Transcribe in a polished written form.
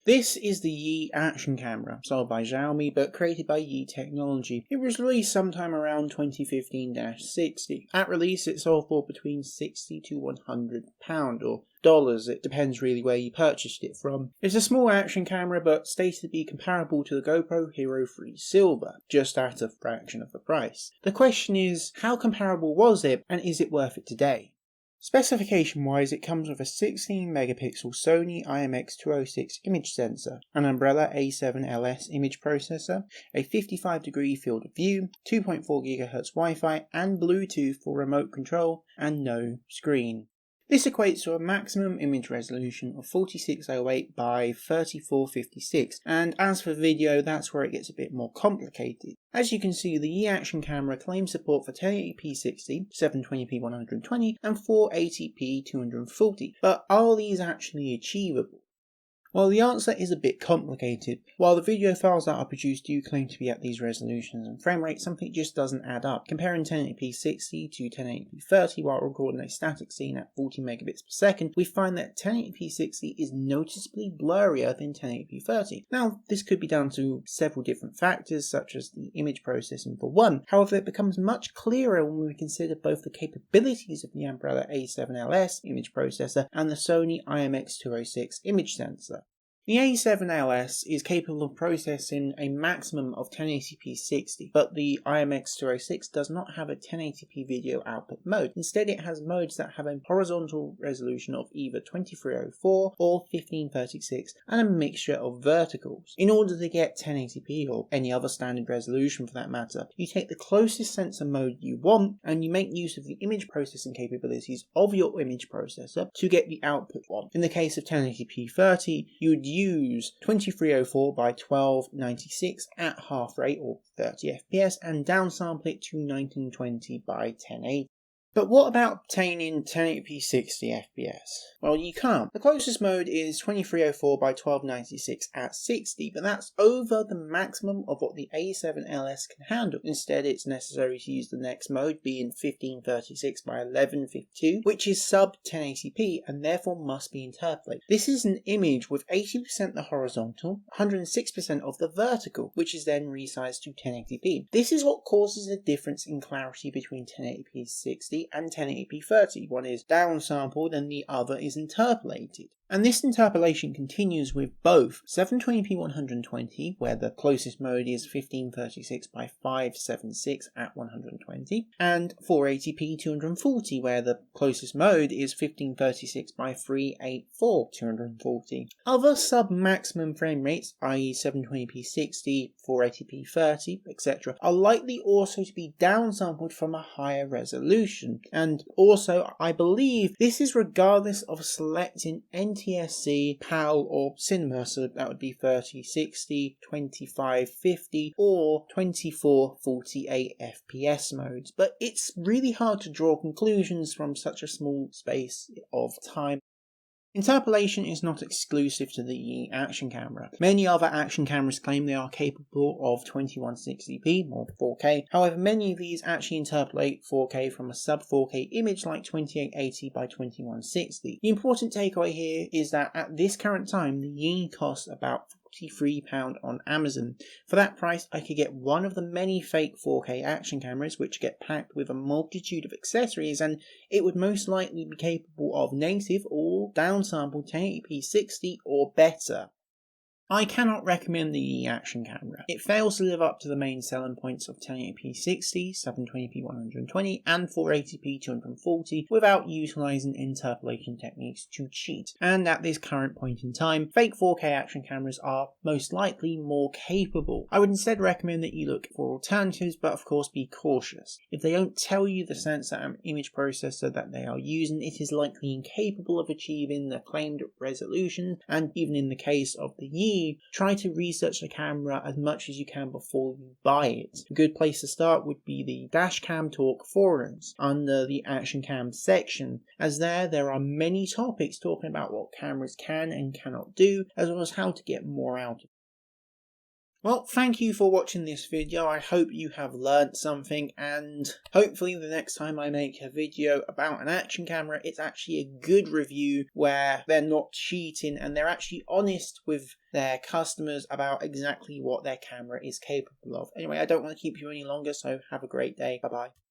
This is the Yi action camera, sold by Xiaomi but created by Yi Technology. It was released sometime around 2015-60. At release it sold for between £60 to £100 or dollars, it depends really where you purchased it from. It's a small action camera but stated to be comparable to the GoPro Hero 3 Silver, just at a fraction of the price. The question is, how comparable was it and is it worth it today? Specification wise, it comes with a 16 megapixel Sony IMX206 image sensor, an Umbrella A7LS image processor, a 55-degree field of view, 2.4 GHz Wi-Fi and Bluetooth for remote control, and no screen. This equates to a maximum image resolution of 4608 by 3456, and as for video, that's where it gets a bit more complicated. As you can see, the Yi action camera claims support for 1080p 60, 720p 120 and 480p 240, but are these actually achievable? Well, the answer is a bit complicated. While the video files that are produced do claim to be at these resolutions and frame rates, something just doesn't add up. Comparing 1080p 60 to 1080p 30 while recording a static scene at 40 megabits per second, we find that 1080p 60 is noticeably blurrier than 1080p 30. Now, this could be down to several different factors, such as the image processing for one. However, it becomes much clearer when we consider both the capabilities of the Umbrella A7LS image processor and the Sony IMX206 image sensor. The A7LS is capable of processing a maximum of 1080p 60, but the IMX206 does not have a 1080p video output mode. Instead, it has modes that have a horizontal resolution of either 2304 or 1536 and a mixture of verticals. In order to get 1080p or any other standard resolution for that matter, you take the closest sensor mode you want and you make use of the image processing capabilities of your image processor to get the output one. In the case of 1080p 30, you would use 2304 by 1296 at half rate or 30 fps and downsample it to 1920 by 1080. But what about obtaining 1080p 60 fps? Well, you can't. The closest mode is 2304 by 1296 at 60, but that's over the maximum of what the A7LS can handle. Instead, it's necessary to use the next mode, being 1536 by 1152, which is sub 1080p and therefore must be interpolated. This is an image with 80% the horizontal, 106% of the vertical, which is then resized to 1080p. This is what causes a difference in clarity between 1080p 60 and 1080p 30. One is downsampled and the other is interpolated. And this interpolation continues with both 720p 120, where the closest mode is 1536 by 576 at 120, and 480p 240, where the closest mode is 1536 by 384 240. Other sub-maximum frame rates, i.e. 720p 60, 480p 30, etc., are likely also to be downsampled from a higher resolution. And also, I believe this is regardless of selecting NTSC, PAL or Cinema, so that would be 3060, 2550 or 2448 FPS modes. But it's really hard to draw conclusions from such a small space of time. Interpolation is not exclusive to the Yi action camera. Many other action cameras claim they are capable of 2160p or 4K. However, many of these actually interpolate 4K from a sub 4K image like 2880 by 2160. The important takeaway here is that at this current time, the Yi costs about £43 on Amazon. For that price, I could get one of the many fake 4K action cameras which get packed with a multitude of accessories, and it would most likely be capable of native or downsampled 1080p 60 or better. I cannot recommend the Yi action camera. It fails to live up to the main selling points of 1080p 60, 720p 120 and 480p 240 without utilising interpolation techniques to cheat. And at this current point in time, fake 4K action cameras are most likely more capable. I would instead recommend that you look for alternatives, but of course be cautious. If they don't tell you the sensor and image processor that they are using, it is likely incapable of achieving the claimed resolution, and even in the case of the Yi, try to research the camera as much as you can before you buy it. A good place to start would be the Dashcam Talk forums under the Action Cam section, as there are many topics talking about what cameras can and cannot do, as well as how to get more out of it. Well, thank you for watching this video. I hope you have learnt something, and hopefully the next time I make a video about an action camera, it's actually a good review where they're not cheating and they're actually honest with their customers about exactly what their camera is capable of. Anyway, I don't want to keep you any longer, so have a great day. Bye bye.